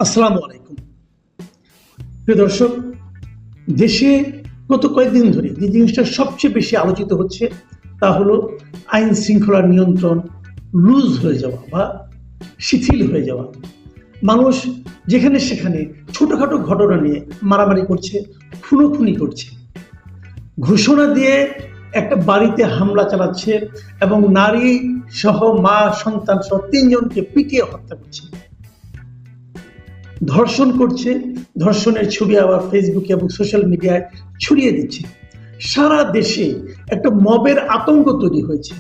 আসসালামু আলাইকুম। প্রিয় দর্শক, দেশে গত কয়েকদিন ধরে যে জিনিসটা সবচেয়ে বেশি আলোচিত হচ্ছে তা হলো আইন শৃঙ্খলা নিয়ন্ত্রণ লুজ হয়ে যাওয়া বা শিথিল হয়ে যাওয়া। মানুষ যেখানে সেখানে ছোটখাটো ঘটনা নিয়ে মারামারি করছে, খুনোখুনি করছে, ঘোষণা দিয়ে একটা বাড়িতে হামলা চালাচ্ছে এবং নারী সহ মা সন্তান সহ ৩ জনকে পিটিয়ে হত্যা করছে, ধর্ষণ করছে, ধর্ষণের ছবি আবার ফেসবুকে এবং সোশ্যাল মিডিয়ায় ছড়িয়ে দিচ্ছে। সারা দেশে একটা মবের আতঙ্ক তৈরি হয়েছে।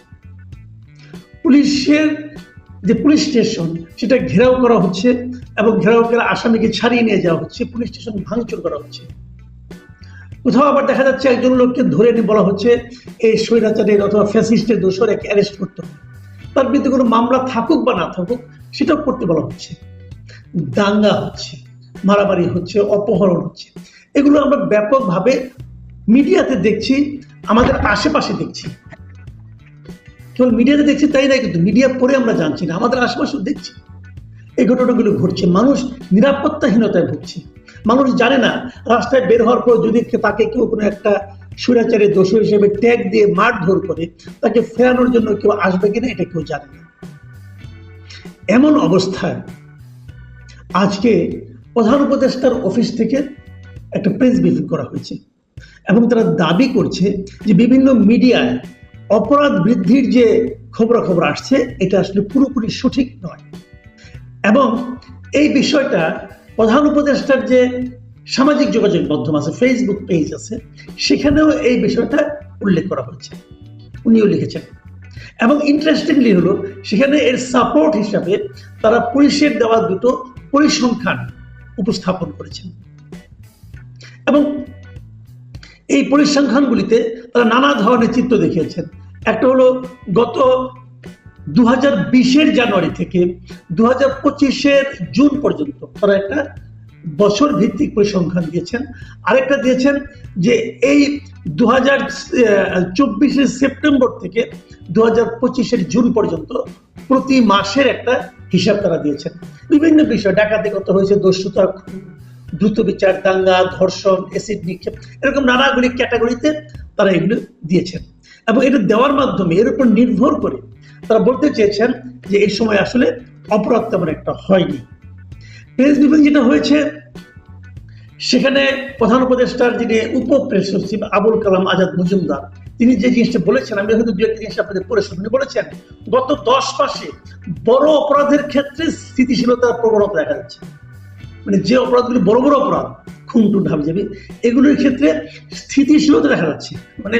পুলিশের যে পুলিশ স্টেশন সেটা ঘেরাও করা হচ্ছে এবং ঘেরাও করে আসামিকে ছাড়িয়ে নিয়ে যাওয়া হচ্ছে, পুলিশ স্টেশন ভাঙচুর করা হচ্ছে। কোথাও আবার দেখা যাচ্ছে একজন লোককে ধরে নিয়ে বলা হচ্ছে এই স্বৈরাচারের অথবা ফ্যাসিস্টের দোষর একে অ্যারেস্ট করতে হবে, তার বিরুদ্ধে কোনো মামলা থাকুক বা না থাকুক সেটাও করতে বলা হচ্ছে। দাঙ্গা হচ্ছে, মারামারি হচ্ছে, অপহরণ হচ্ছে, এগুলো আমরা ব্যাপকভাবে মিডিয়াতে দেখছি, আমাদের আশেপাশে দেখছি। কেবল মিডিয়াতে দেখছি তাই না, কিন্তু মিডিয়া পড়ে আমরা জানছি না, আমাদের আশেপাশেও দেখছি এই ঘটনাগুলো ঘটছে। মানুষ নিরাপত্তাহীনতায় ভুগছে। মানুষ জানে না রাস্তায় বের হওয়ার পর যদি তাকে কেউ কোনো একটা স্বৈরাচারের দোষী হিসেবে ট্যাগ দিয়ে মারধর করে তাকে ফেরানোর জন্য কেউ আসবে কিনা এটা কেউ জানে না। এমন অবস্থায় আজকে প্রধান উপদেষ্টার অফিস থেকে একটা প্রেস ব্রিফিং করা হয়েছে এবং তারা দাবি করছে যে বিভিন্ন মিডিয়ায় অপরাধ বৃদ্ধির যে খবরাখবর আসছে এটা আসলে পুরোপুরি সঠিক নয় এবং এই বিষয়টা প্রধান উপদেষ্টার যে সামাজিক যোগাযোগ মাধ্যম আছে, ফেসবুক পেজ আছে, সেখানেও এই বিষয়টা উল্লেখ করা হয়েছে, উনিও লিখেছেন। এবং ইন্টারেস্টিংলি হলো সেখানে এর সাপোর্ট হিসাবে তারা পুলিশের দেওয়া দুটো পরিসংখ্যান উপস্থাপন করেছেন এবং এই পরিসংখ্যানগুলিতে তারা নানা ধরনের চিত্র দেখিয়েছেন। একটা হলো গত 2020-এর জানুয়ারি থেকে 2025-এর জুন পর্যন্ত তারা একটা বছর ভিত্তিক পরিসংখ্যান দিয়েছেন। আরেকটা দিয়েছেন যে এই 2024-এর সেপ্টেম্বর থেকে 2025-এর জুন পর্যন্ত প্রতি মাসের একটা হিসাব তারা দিয়েছেন। বিভিন্ন বিষয়, ডাকাতি কত হয়েছে, দস্যুতা, দ্রুত বিচার, দাঙ্গা, ধর্ষণ, অ্যাসিড নিক্ষেপ, এরকম নানাগুলি ক্যাটাগরিতে তারা এগুলো দিয়েছেন এবং এটা দেওয়ার মাধ্যমে এর উপর নির্ভর করে তারা বলতে চেয়েছেন যে এই সময় আসলে অপরাধ তেমন একটা হয়নি। প্রেস ব্রিফিং যেটা হয়েছে সেখানে প্রধান উপদেষ্টার যিনি উপপ্রেস সচিব আবুল কালাম আজাদ মজুমদার, তিনি যে জিনিসটা বলেছেন, আমি হয়তো দু একটা জিনিস আপনাদের পড়ে শুনি, বলেছেন গত 10 মাসে বড় অপরাধের ক্ষেত্রে স্থিতিশীলতার প্রবণতা দেখা যাচ্ছে। মানে যে অপরাধগুলি বড় বড় অপরাধ, খুন টুন হাবিজাবি, এগুলোর ক্ষেত্রে স্থিতিশীলতা দেখা যাচ্ছে, মানে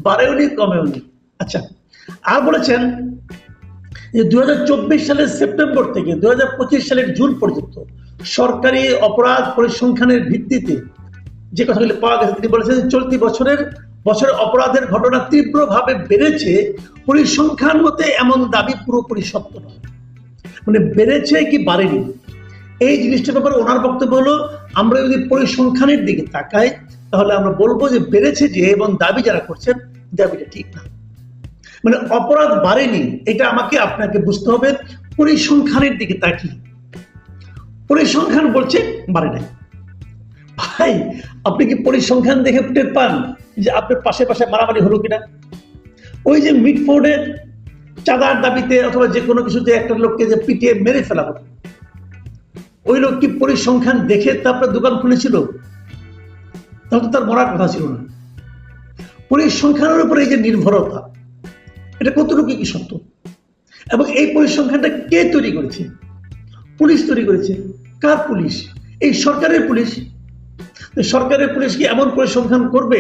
বাড়েও নি কমেও নি। আচ্ছা, আর বলেছেন যে 2024 সালের সেপ্টেম্বর থেকে 2025 সালের জুন পর্যন্ত সরকারি অপরাধ পরিসংখ্যানের ভিত্তিতে যে কথাগুলি পাওয়া গেছে, তিনি বলেছেন চলতি বছরে অপরাধের ঘটনা তীব্রভাবে বেড়েছে। পরিসংখ্যান মতে এমন দাবি পুরোপুরি সত্য নয়, মানে বেড়েছে কি বাড়েনি, এই জিনিসটার ব্যাপারে ওনার বক্তব্য হলো আমরা যদি পরিসংখ্যানের দিকে তাকাই তাহলে আমরা বলবো যে বেড়েছে যে, এবং দাবি যারা করছেন দাবিটা ঠিক না। মানে অপরাধ বাড়েনি, এটা আমাকে আপনাকে বুঝতে হবে পরিসংখ্যানের দিকে তাকিয়ে। পরিসংখ্যান বলছে বাড়ে নাই। ভাই, আপনি কি পরিসংখ্যান দেখে টের পান যে আপনার পাশে পাশে মারামারি হলো কিনা? ওই যে মিটফোর্ডে চাঁদার দাবিতে অথবা যে কোনো কিছুতে একটা লোককে যে পিটিয়ে মেরে ফেলা হলো, ওই লোক কি পরিসংখ্যান দেখে তারপরে দোকান খুলেছিল? তাহলে তার মরার কথা ছিল না। পরিসংখ্যানের উপরে এই যে নির্ভরতা, এটা কতটুকু কি সত্য? এবং এই পরিসংখ্যানটা কে তৈরি করেছে? পুলিশ তৈরি করেছে। কার পুলিশ? এই সরকারের পুলিশ। সরকারের পুলিশ কি এমন পরিসংখ্যান করবে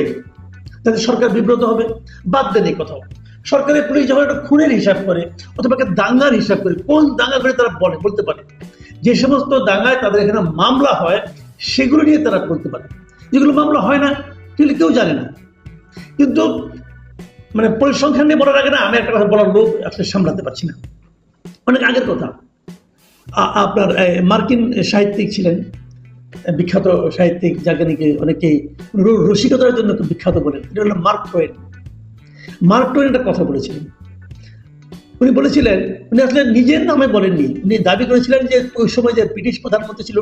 যাতে সরকার বিব্রত হবে? বাদ দেন এই কথা। সরকারের পুলিশ যখন একটা খুনের হিসাব করে অথবা একটা দাঙ্গার হিসাব করে, কোন দাঙ্গা করে তারা বলতে পারে। যে সমস্ত দাঙ্গায় তাদের এখানে মামলা হয় সেগুলো নিয়ে তারা বলতে পারে, যেগুলো মামলা হয় না সেগুলো কেউ জানে না। কিন্তু মানে পরিসংখ্যান নিয়ে বলার আগে না আমি একটা কথা বলার লোভ আসলে সামলাতে পারছি না। অনেক আগের কথা, আপনার মার্কিন সাহিত্যিক ছিলেন, বিখ্যাত সাহিত্যিক, যাকে নাকি অনেকেই রসিকতার জন্য বিখ্যাত বলেন, এটা হলো মার্ক টোয়েন। মার্ক টোয়েন একটা কথা বলেছিলেন, উনি বলেছিলেন, উনি আসলে নিজের নামে বলেননি, উনি দাবি করেছিলেন যে ওই সময় যে ব্রিটিশ প্রধানমন্ত্রী ছিল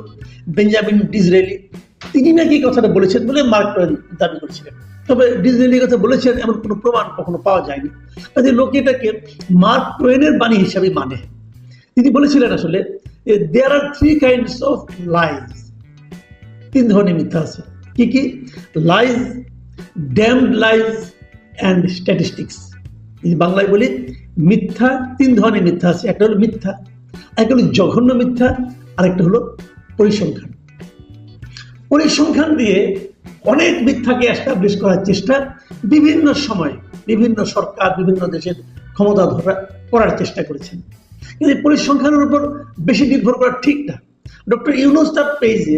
বেঞ্জামিন ডিসরেলি, তিনি নাকি এই কথাটা বলেছেন বলে মার্ক টোয়েন দাবি করেছিলেন। তবে ডিসরেলির কথা বলেছেন এমন কোনো প্রমাণ কখনো পাওয়া যায়নি, কাজে লোকে এটাকে মার্ক টোয়েনের বাণী হিসাবে মানে। তিনি বলেছিলেন আসলে there are three kinds of lies, তিন ধরনের মিথ্যা আছে। কি কি? Lies, damned lies and statistics. বাংলায় বলি মিথ্যা, তিন ধরনের মিথ্যা আছে। একটা হলো মিথ্যা, একটা হলো জঘন্য মিথ্যা, আরেকটা হলো পরিসংখ্যান। পরিসংখ্যান দিয়ে অনেক মিথ্যাকে এস্টাবলিশ করার চেষ্টা বিভিন্ন সময় বিভিন্ন সরকার বিভিন্ন দেশের ক্ষমতা ধরা করার চেষ্টা করেছেন, কিন্তু পরিসংখ্যানের উপর বেশি নির্ভর করা ঠিক না। ডক্টর ইউনুস তার পেজে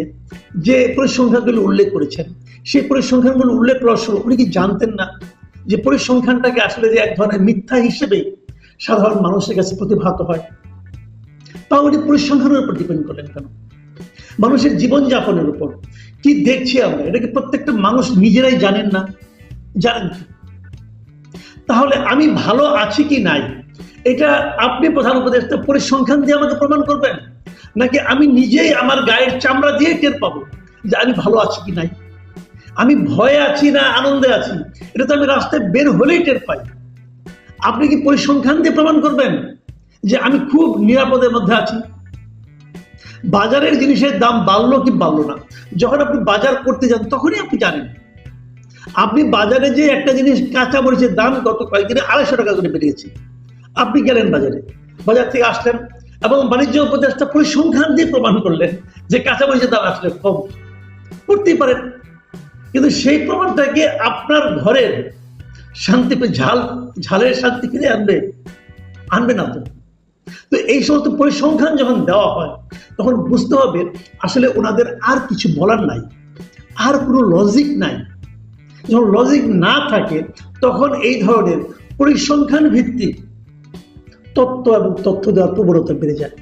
যে পরিসংখ্যানগুলো উল্লেখ করেছেন, সেই পরিসংখ্যানগুলো উল্লেখ করার সময় উনি কি জানতেন না যে পরিসংখ্যানটাকে আসলে যে এক ধরনের মিথ্যা হিসেবে সাধারণ মানুষের কাছে প্রতিভাত হয়? তাও উনি পরিসংখ্যানের উপর ডিপেন্ড করলেন কেন? মানুষের জীবনযাপনের উপর কি দেখছি আমরা, এটাকে প্রত্যেকটা মানুষ নিজেরাই জানেন না? জানেন কি? তাহলে আমি ভালো আছি কি নাই, এটা আপনি প্রধান উপদেষ্টা পরিসংখ্যান দিয়ে আমাকে প্রমাণ করবেন, নাকি আমি নিজেই আমার গায়ের চামড়া দিয়ে টের পাবো যে আমি ভালো আছি কি নাই? আমি ভয়ে আছি না আনন্দে আছি, এটা তো আমি রাস্তায় বের হলেই টের পাই। আপনি কি পরিসংখ্যান দিয়ে প্রমাণ করবেন যে আমি খুব নিরাপদের মধ্যে আছি? বাজারের জিনিসের দাম বাড়লো কি বাড়লো না, যখন আপনি বাজার করতে যান তখনই আপনি জানেন। আপনি বাজারে যে একটা জিনিস কাঁচা মরিচের দাম গত কয়েকদিনে 250 টাকা করে বেড়েছে, আপনি গেলেন বাজারে, বাজার থেকে আসলেন এবং বাণিজ্য উপদেষ্টা পরিসংখ্যান দিয়ে প্রমাণ করলেন যে কাঁচা মরিচের দাম আসলে কম, করতেই পারেন, কিন্তু সেই প্রমাণটাকে আপনার ঘরের শান্তি ঝালের শান্তি ফিরে আনবে না তো। তো এই সমস্ত পরিসংখ্যান যখন দেওয়া হয় তখন বুঝতে হবে আসলে ওনাদের আর কিছু বলার নাই, আর কোনো লজিক নাই। যখন লজিক না থাকে তখন এই ধরনের পরিসংখ্যান ভিত্তিক তত্ত্ব এবং তথ্য দেওয়ার প্রবণতা বেড়ে যায়।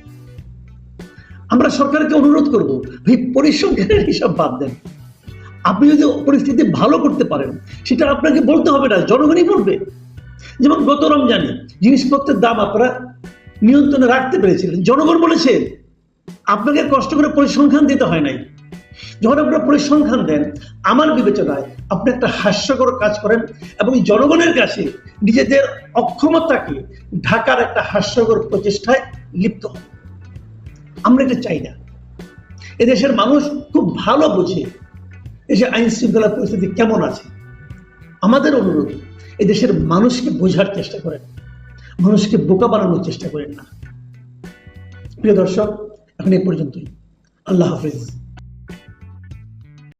আমরা সরকারকে অনুরোধ করব, ভাই পরিসংখ্যানের হিসাব বাদ দেন। আপনি যদি পরিস্থিতি ভালো করতে পারেন সেটা আপনাকে বলতে হবে না, জনগণই বলবে। যেমন গত রমজানে জিনিসপত্রের দাম আপনারা নিয়ন্ত্রণে রাখতে পেরেছিলেন, জনগণ বলেছে, আপনাকে কষ্ট করে পরিসংখ্যান দিতে হয় নাই। যখন আপনারা পরিসংখ্যান দেন, আমার বিবেচনায় আপনি একটা হাস্যকর কাজ করেন এবং জনগণের কাছে নিজেদের অক্ষমতাকে ঢাকার একটা হাস্যকর প্রচেষ্টায় লিপ্ত হন। আমরা এটা চাই না। এদেশের মানুষ খুব ভালো বোঝে এসে আইন শৃঙ্খলা পরিস্থিতি কেমন আছে। আমাদের অনুরোধ, এদেশের মানুষকে বোঝার চেষ্টা করেন, মানুষকে বোকা বানানোর চেষ্টা করেন না। প্রিয় দর্শক, এখন এই পর্যন্তই। আল্লাহ হাফিজ।